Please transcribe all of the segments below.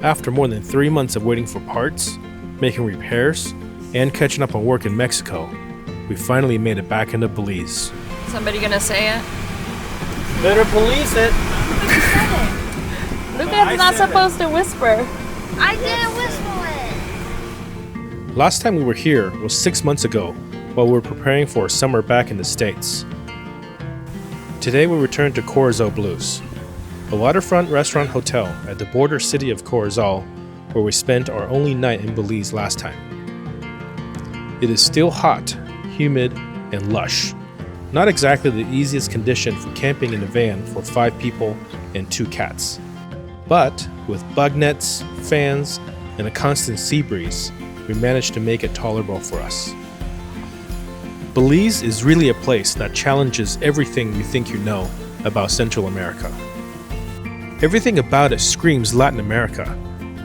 After more than 3 months of waiting for parts, making repairs, and catching up on work in Mexico, we finally made it back into Belize. Somebody gonna say it? Better police it! Lucas is not supposed to whisper. I didn't whistle it. Last time we were here was 6 months ago while we were preparing for a summer back in the States. Today we return to Corozal Blues, a waterfront restaurant hotel at the border city of Corozal, where we spent our only night in Belize last time. It is still hot, humid, and lush. Not exactly the easiest condition for camping in a van for 5 people and 2 cats. But with bug nets, fans, and a constant sea breeze, we managed to make it tolerable for us. Belize is really a place that challenges everything you think you know about Central America. Everything about it screams Latin America,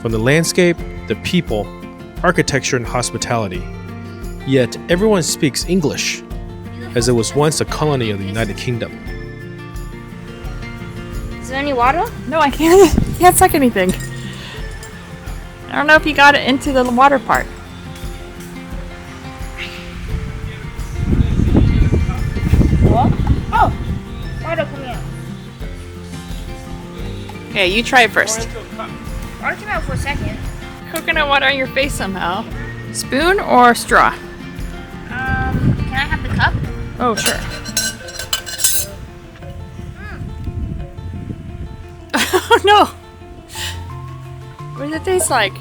from the landscape, the people, architecture, and hospitality. Yet everyone speaks English, as it was once a colony of the United Kingdom. Is there any water? No, I can't suck anything. I don't know if you got it into the water part. What? Oh! Water coming out. Okay, you try it first. Water came out for a second. Coconut water on your face somehow. Spoon or straw? Can I have the cup? Oh, sure. Oh no! What does it taste like?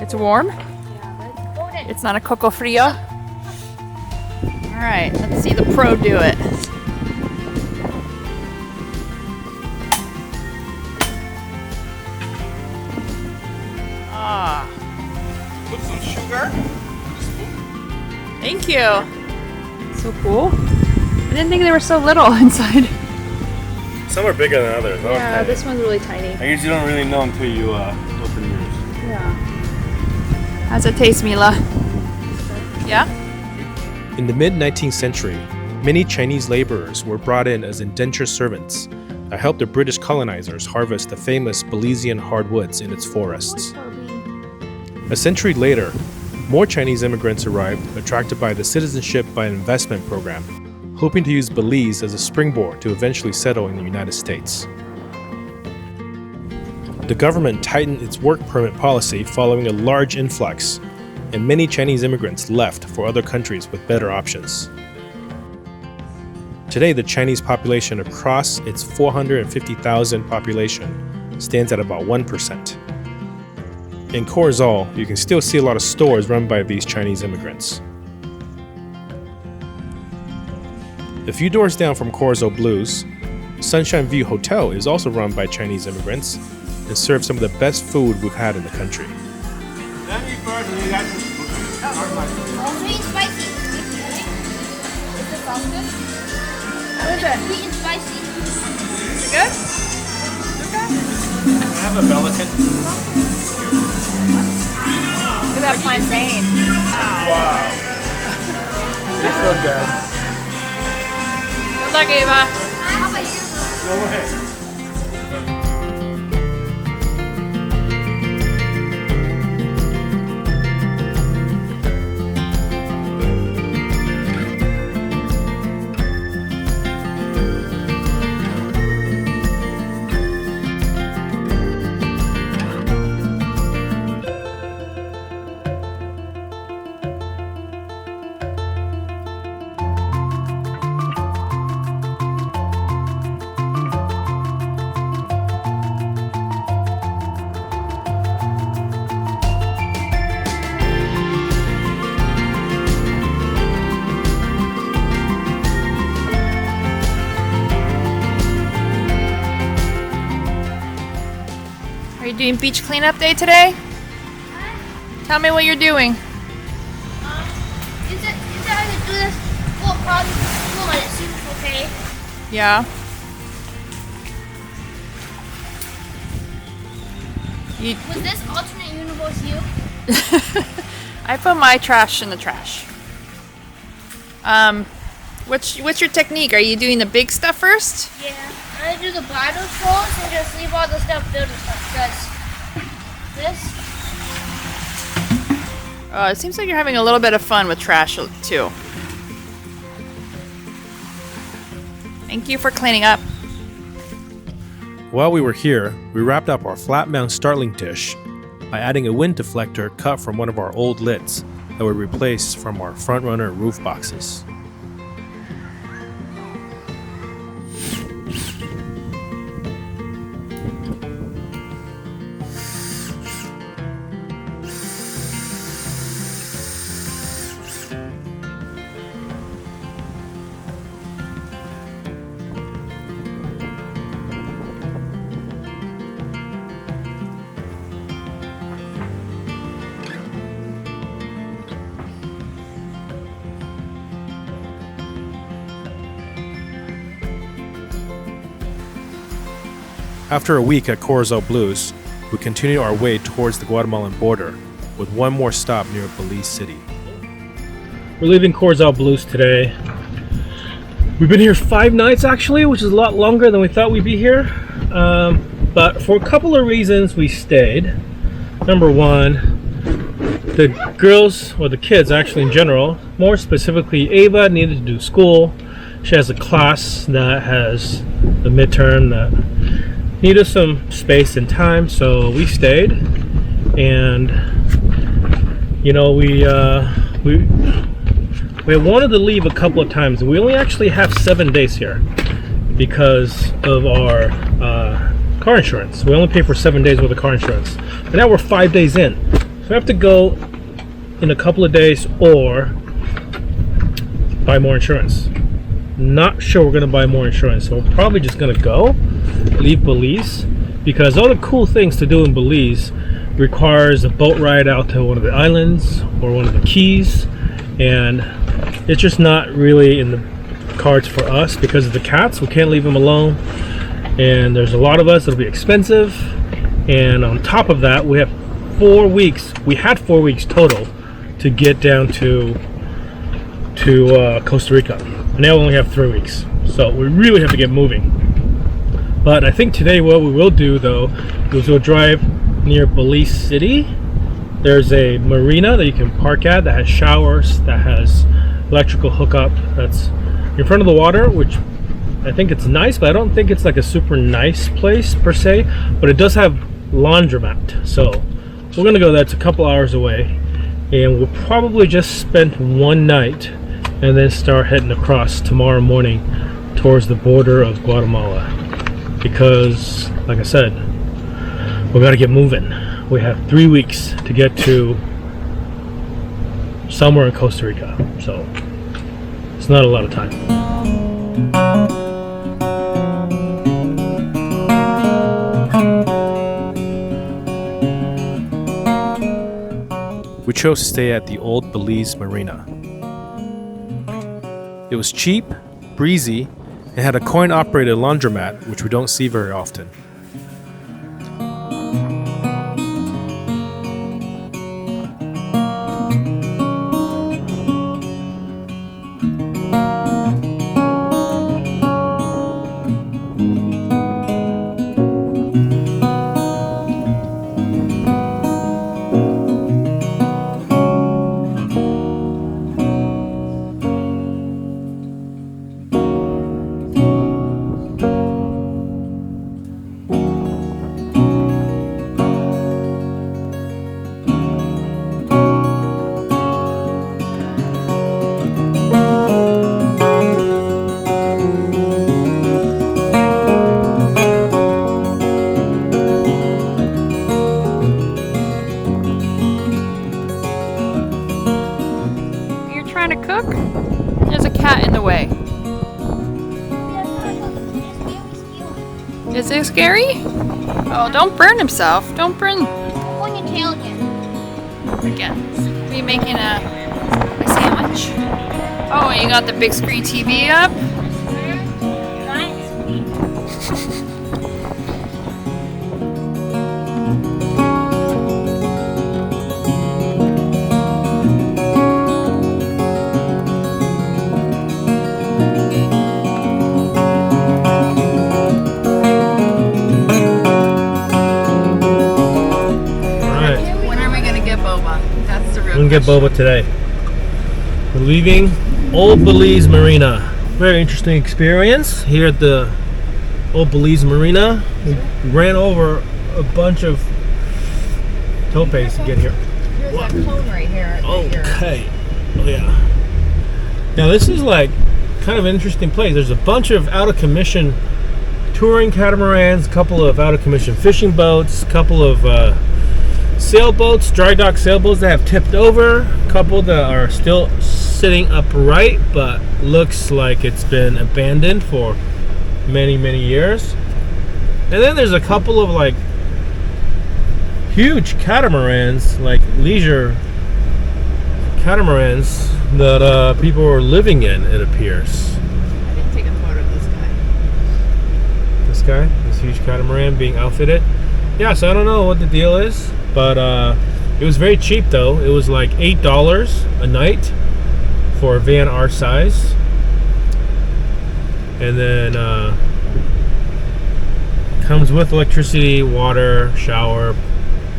It's warm? Yeah, let's go then. It's not a coco frio? Alright, let's see the pro do it. Ah. Put some sugar. Thank you. So cool. I didn't think they were so little inside. Some are bigger than others. Yeah, this one's really tiny. I guess you don't really know until you open yours. Yeah. How's it taste, Mila? Yeah? In the mid-19th century, many Chinese laborers were brought in as indentured servants that helped the British colonizers harvest the famous Belizean hardwoods in its forests. A century later, more Chinese immigrants arrived, attracted by the Citizenship by Investment program, hoping to use Belize as a springboard to eventually settle in the United States. The government tightened its work permit policy following a large influx, and many Chinese immigrants left for other countries with better options. Today, the Chinese population across its 450,000 population stands at about 1%. In Corozal, you can still see a lot of stores run by these Chinese immigrants. A few doors down from Corozal Blues, Sunshine View Hotel is also run by Chinese immigrants and serves some of the best food we've had in the country. Sweet and spicy. Is it salted? How is it? Sweet and spicy. Is it good? Okay. I have a Belican. Look at that plantain. Wow. It's so good. Good luck, Ava. How about you? Go ahead. Are you doing beach cleanup day today? Tell me what you're doing. Is it how to do this? Well, probably cool and it seems okay. Yeah. Was this alternate universe you? I put my trash in the trash. What's your technique? Are you doing the big stuff first? Yeah. I to do the bridal scrolls and just leave all the stuff building stuff. Because this. It seems like you're having a little bit of fun with trash too. Thank you for cleaning up. While we were here, we wrapped up our flat mount startling dish by adding a wind deflector cut from one of our old lids that were replaced from our front runner roof boxes. After a week at Corozal Blues, we continued our way towards the Guatemalan border with one more stop near Belize City. We're leaving Corozal Blues today. We've been here 5 nights actually, which is a lot longer than we thought we'd be here. But for a couple of reasons we stayed. Number one, the girls, or the kids actually in general, more specifically Ava, needed to do school. She has a class that has the midterm that needed some space and time, so we stayed. And you know, we wanted to leave a couple of times. We only actually have 7 days here because of our car insurance. We only pay for 7 days worth of car insurance, and now we're 5 days in, so we have to go in a couple of days or buy more insurance. Not sure we're gonna buy more insurance, so we're probably just gonna go leave Belize, because all the cool things to do in Belize requires a boat ride out to one of the islands or one of the keys, and it's just not really in the cards for us because of the cats. We can't leave them alone, and there's a lot of us. It'll be expensive, and on top of that, we have 4 weeks. We had 4 weeks total to get down to Costa Rica. Now we only have 3 weeks, so we really have to get moving. But I think today what we will do though is we'll drive near Belize City. There's a marina that you can park at that has showers, that has electrical hookup, that's in front of the water, which I think it's nice, but I don't think it's like a super nice place per se, but it does have laundromat. So we're gonna go there. It's a couple hours away, and we'll probably just spend one night and then start heading across tomorrow morning towards the border of Guatemala, because like I said, we got to get moving. We have 3 weeks to get to somewhere in Costa Rica, so it's not a lot of time. We chose to stay at the old Belize Marina. It was cheap, breezy, and had a coin-operated laundromat, which we don't see very often. Trying to cook? There's a cat in the way. Is it scary? Oh, don't burn himself. Don't burn. On your tail again. Again. Are you making a sandwich? Oh, and you got the big screen TV up? gonna get boba today. We're leaving Old Belize Marina. Very interesting experience here at the Old Belize Marina. We ran over a bunch of topes to get here. Here's that cone right here. Okay. Oh yeah. Now this is like kind of an interesting place. There's a bunch of out of commission touring catamarans, a couple of out of commission fishing boats, a couple of sailboats, dry dock sailboats that have tipped over, a couple that are still sitting upright but looks like it's been abandoned for many years. And then there's a couple of like huge catamarans, like leisure catamarans that people are living in, it appears. I didn't take a photo of this guy. This huge catamaran being outfitted. Yeah, so I don't know what the deal is, but it was very cheap though. It was like $8 a night for a van our size. And then comes with electricity, water, shower,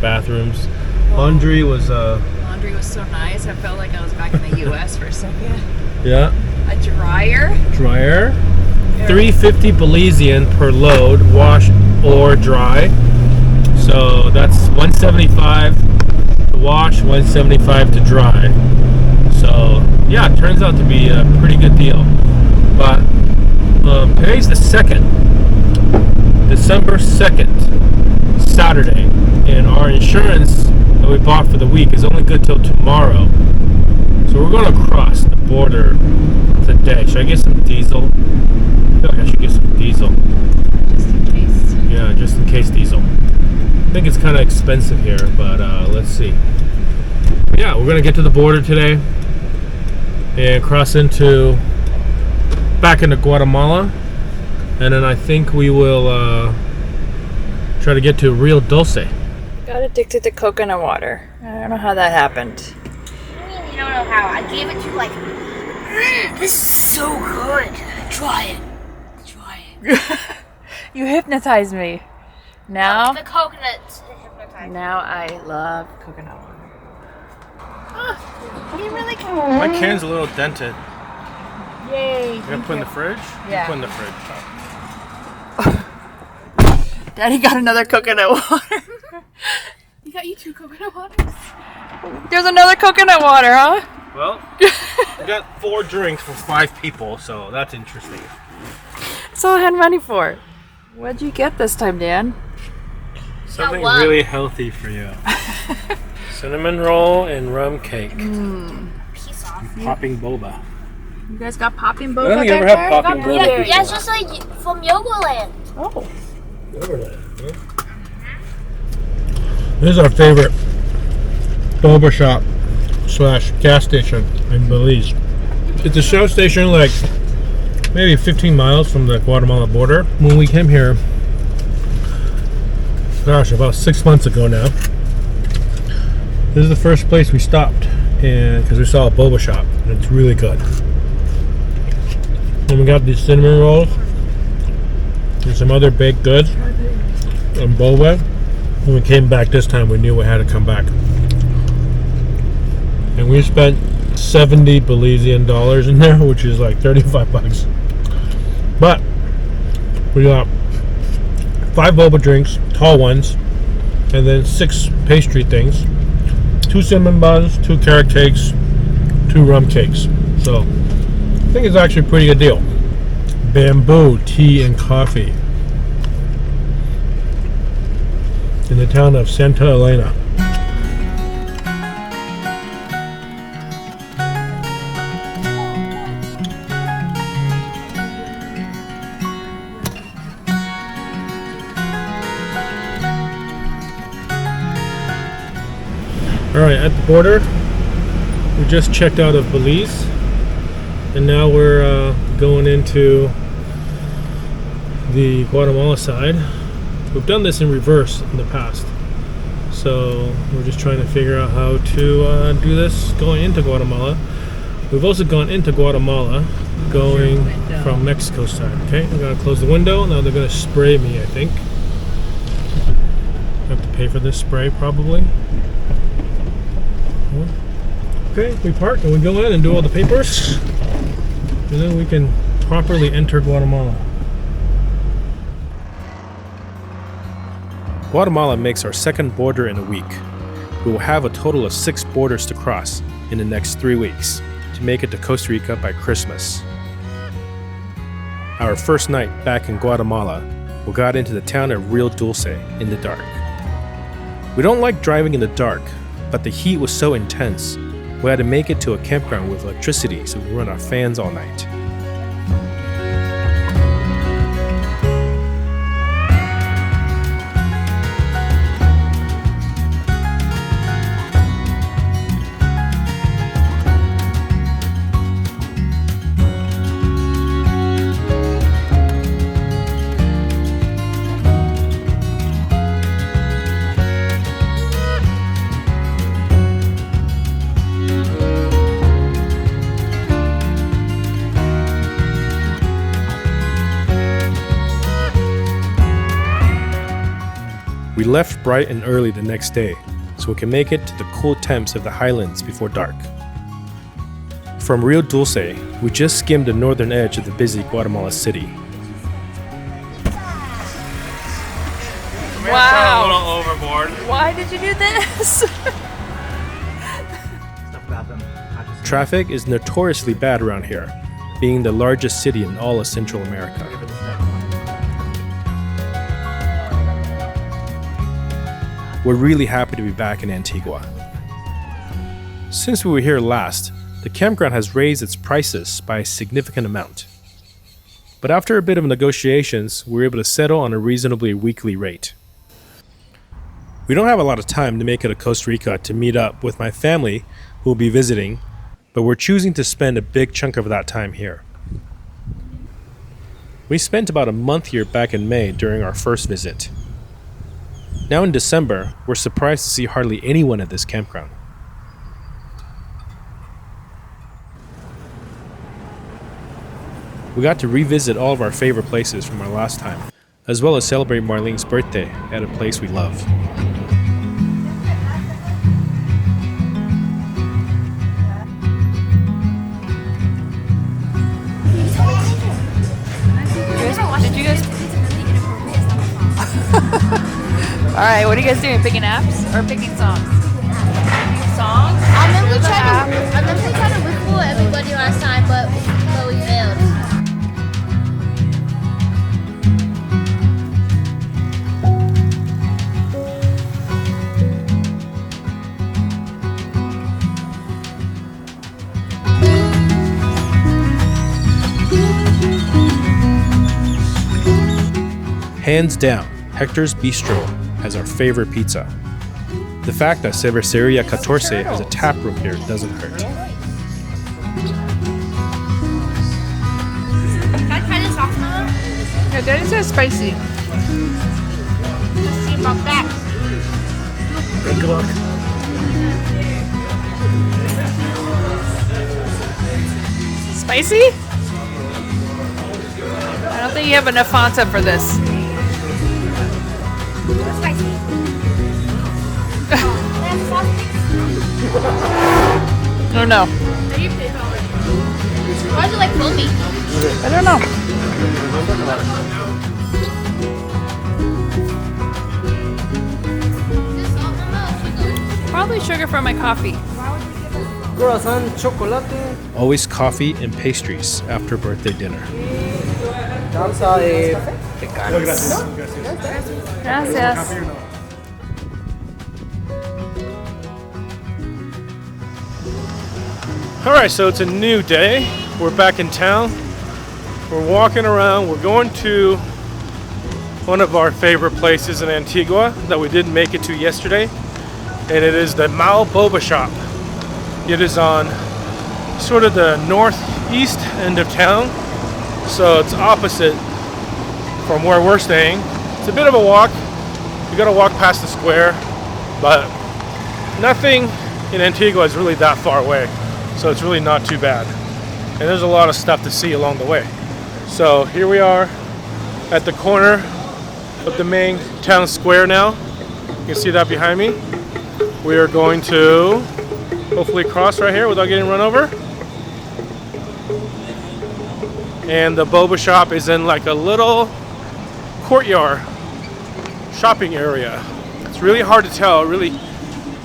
bathrooms. Laundry was Laundry was so nice. I felt like I was back in the U.S. for a second. yeah, A dryer. dryer. $3.50 Belizean per load, wash or dry. So that's $175 to wash, $175 to dry. So yeah, it turns out to be a pretty good deal. But today's the 2nd, December 2nd, Saturday, and our insurance that we bought for the week is only good till tomorrow. So we're going to cross the border today. Should I get some diesel? I feel like I should get some diesel. Just in case. Yeah, just in case diesel. I think it's kind of expensive here, but let's see. Yeah, we're going to get to the border today and cross back into Guatemala. And then I think we will try to get to Rio Dulce. Got addicted to coconut water. I don't know how that happened. I mean, you don't know how. I gave it to like, this is so good. Try it. Try it. You hypnotized me. Now, The coconut's hypnotized. now I love coconut water. You really can. My can's a little dented. Yay! You gonna put in the fridge? Yeah. Put in the fridge. Daddy got another coconut water. You got you 2 coconut waters? There's another coconut water, huh? Well, we got 4 drinks for 5 people, so that's interesting. That's all I had money for. What'd you get this time, Dan? Something one. really healthy for you. Cinnamon roll and rum cake. Peace off. Popping boba. You guys got popping I boba don't think I back ever there? had popping boba Yeah, before. yeah, it's just like from Yogoland. Oh. This is our favorite boba shop / gas station in Belize. It's a shell station like maybe 15 miles from the Guatemala border. When we came here, gosh, about 6 months ago now, this is the first place we stopped, and because we saw a boba shop, and it's really good. And we got these cinnamon rolls and some other baked goods and boba. When we came back this time, we knew we had to come back. And we spent 70 Belizean dollars in there, which is like 35 bucks. But we got 5 boba drinks, tall ones, and then 6 pastry things, 2 cinnamon buns, 2 carrot cakes, 2 rum cakes. So I think it's actually a pretty good deal. Bamboo tea and coffee in the town of Santa Elena. Alright, at the border, we just checked out of Belize, and now we're going into the Guatemala side. We've done this in reverse in the past, so we're just trying to figure out how to do this going into Guatemala. We've also gone into Guatemala going from Mexico side. Okay, I'm gonna close the window. Now they're gonna spray me, I think. I have to pay for this spray probably. Okay, we park and we go in and do all the papers. And then we can properly enter Guatemala. Guatemala makes our second border in a week. We will have a total of 6 borders to cross in the next 3 weeks to make it to Costa Rica by Christmas. Our first night back in Guatemala, we got into the town of Rio Dulce in the dark. We don't like driving in the dark, but the heat was so intense, we had to make it to a campground with electricity so we run our fans all night. We left bright and early the next day, so we can make it to the cool temps of the highlands before dark. From Rio Dulce, we just skimmed the northern edge of the busy Guatemala city. Wow. A little overboard. Why did you do this? Traffic is notoriously bad around here, being the largest city in all of Central America. We're really happy to be back in Antigua. Since we were here last, the campground has raised its prices by a significant amount. But after a bit of negotiations, we were able to settle on a reasonably weekly rate. We don't have a lot of time to make it to Costa Rica to meet up with my family who will be visiting, but we're choosing to spend a big chunk of that time here. We spent about a month here back in May during our first visit. Now in December, we're surprised to see hardly anyone at this campground. We got to revisit all of our favorite places from our last time, as well as celebrate Marlene's birthday at a place we love. Did you guys? All right, what are you guys doing? Picking apps or picking songs? Songs? I remember we tried to record everybody last time, but we failed. Hands down, Hector's Bistro has our favorite pizza. The fact that Cerveceria 14 has a tap room here doesn't hurt. Can I try this sauce now? Yeah, that is spicy. Let's see about that. Good luck. Spicy? I don't think you have enough Fanta for this. Spicy. Oh no. Why is it like foamy? I don't know. Probably sugar for my coffee. Croissant, chocolate, Always coffee and pastries after birthday dinner. salsa de pecanas. Gracias. Alright, so it's a new day. We're back in town. We're walking around. We're going to one of our favorite places in Antigua that we didn't make it to yesterday. And it is the boba shop. It is on sort of the northeast end of town. So it's opposite from where we're staying. It's a bit of a walk. You gotta walk past the square, but nothing in Antigua is really that far away. So it's really not too bad. And there's a lot of stuff to see along the way. So here we are at the corner of the main town square now. You can see that behind me. We are going to, hopefully cross right here without getting run over. And the boba shop is in like a little courtyard shopping area. It's really hard to tell, really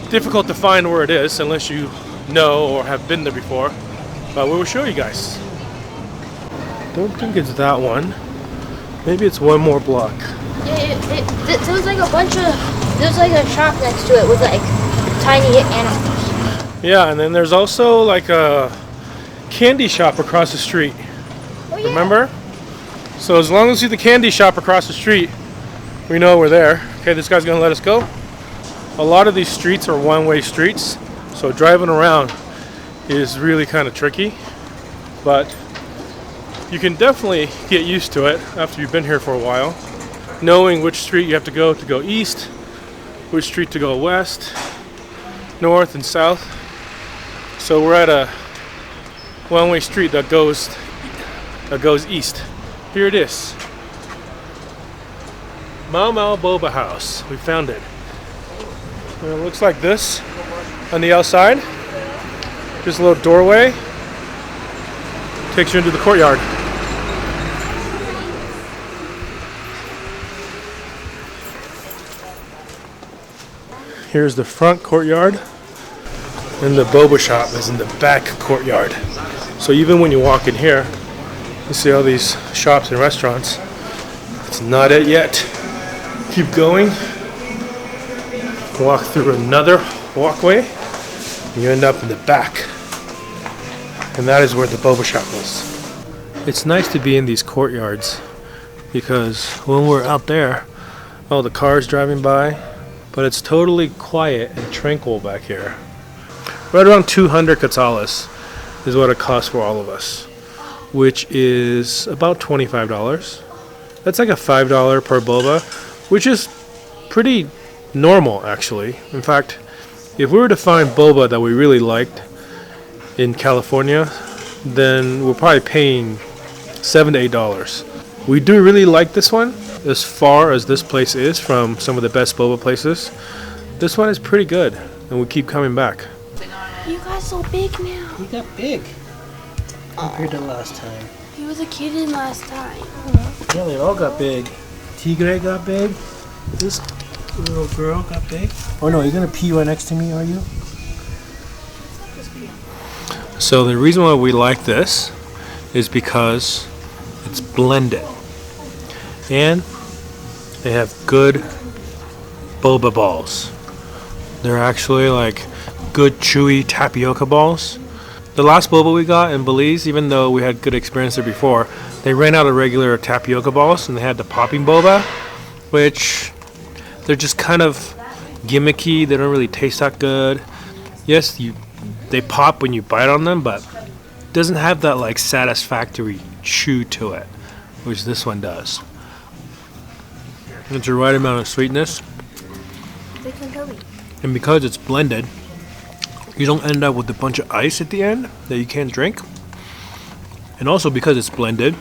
difficult to find where it is unless you know or have been there before. But we will show you guys. Don't think it's that one. Maybe it's one more block. Yeah, there was like a bunch of, there's like a shop next to it with like tiny animals. Yeah, and then there's also like a candy shop across the street. Oh, yeah. Remember? So as long as you see the candy shop across the street, we know we're there. Okay, this guy's gonna let us go. A lot of these streets are one-way streets, so driving around is really kind of tricky, but you can definitely get used to it after you've been here for a while, knowing which street you have to go east, which street to go west, north and south. So we're at a one-way street that goes east. Here it is. Mau Mau Boba House. We found it. And it looks like this on the outside. Just a little doorway. Takes you into the courtyard. Here's the front courtyard. And the boba shop is in the back courtyard. So even when you walk in here, you see all these shops and restaurants. It's not it yet. Keep going. Walk through another walkway. And you end up in the back. And that is where the boba shop is. It's nice to be in these courtyards because when we're out there, all the cars driving by, but it's totally quiet and tranquil back here. Right around 200 quetzales is what it costs for all of us, which is about $25. That's like a $5 per boba, which is pretty normal actually. In fact, if we were to find boba that we really liked in California, then we're probably paying $7 to $8. We do really like this one. As far as this place is from some of the best boba places, this one is pretty good, and we keep coming back. You got so big now. He got big compared to last time. He was a kid last time. Yeah, they all got big. Tigre got big. This little girl got big. Oh no, you're gonna pee right next to me, are you? So the reason why we like this is because it's blended. And they have good boba balls. They're actually like good chewy tapioca balls. The last boba we got in Belize, even though we had good experience there before, they ran out of regular tapioca balls and they had the popping boba, which they're just kind of gimmicky. They don't really taste that good. Yes, they pop when you bite on them, but it doesn't have that like satisfactory chew to it, which this one does. It's the right amount of sweetness. And because it's blended, you don't end up with a bunch of ice at the end that you can't drink. And also because it's blended,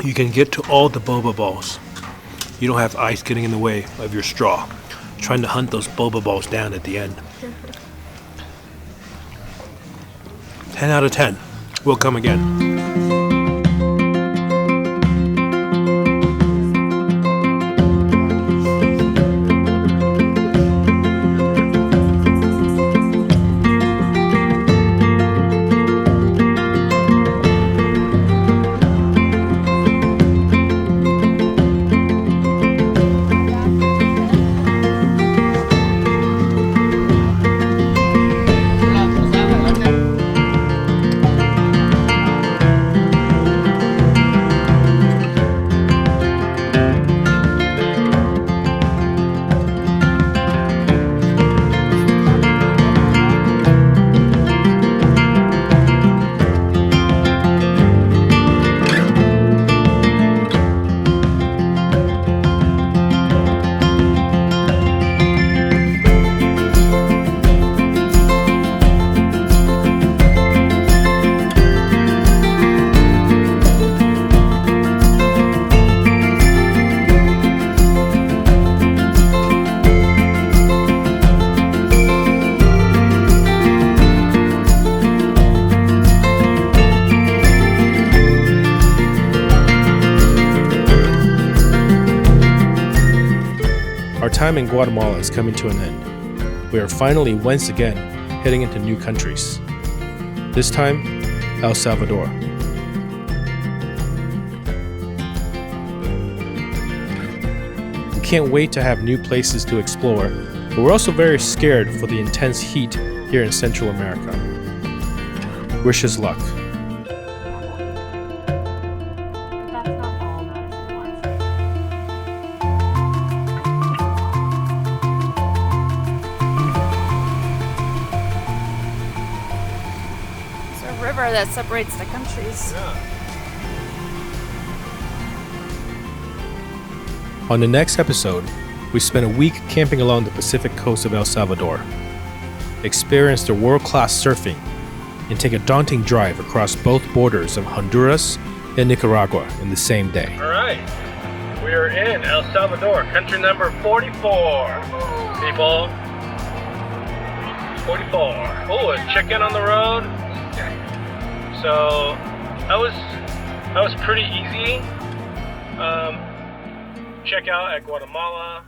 you can get to all the boba balls. You don't have ice getting in the way of your straw, trying to hunt those boba balls down at the end. 10 out of 10. We'll come again. time in Guatemala is coming to an end. We are finally once again heading into new countries. This time, El Salvador. We can't wait to have new places to explore, but we're also very scared for the intense heat here in Central America. Wish us luck. River that separates the countries. On the next episode, we spend a week camping along the Pacific coast of El Salvador, experience the world-class surfing, and take a daunting drive across both borders of Honduras and Nicaragua in the same day. All right, we are in El Salvador, country number 44. People, 44. Oh, a chicken on the road. So that was pretty easy. Check out at Guatemala.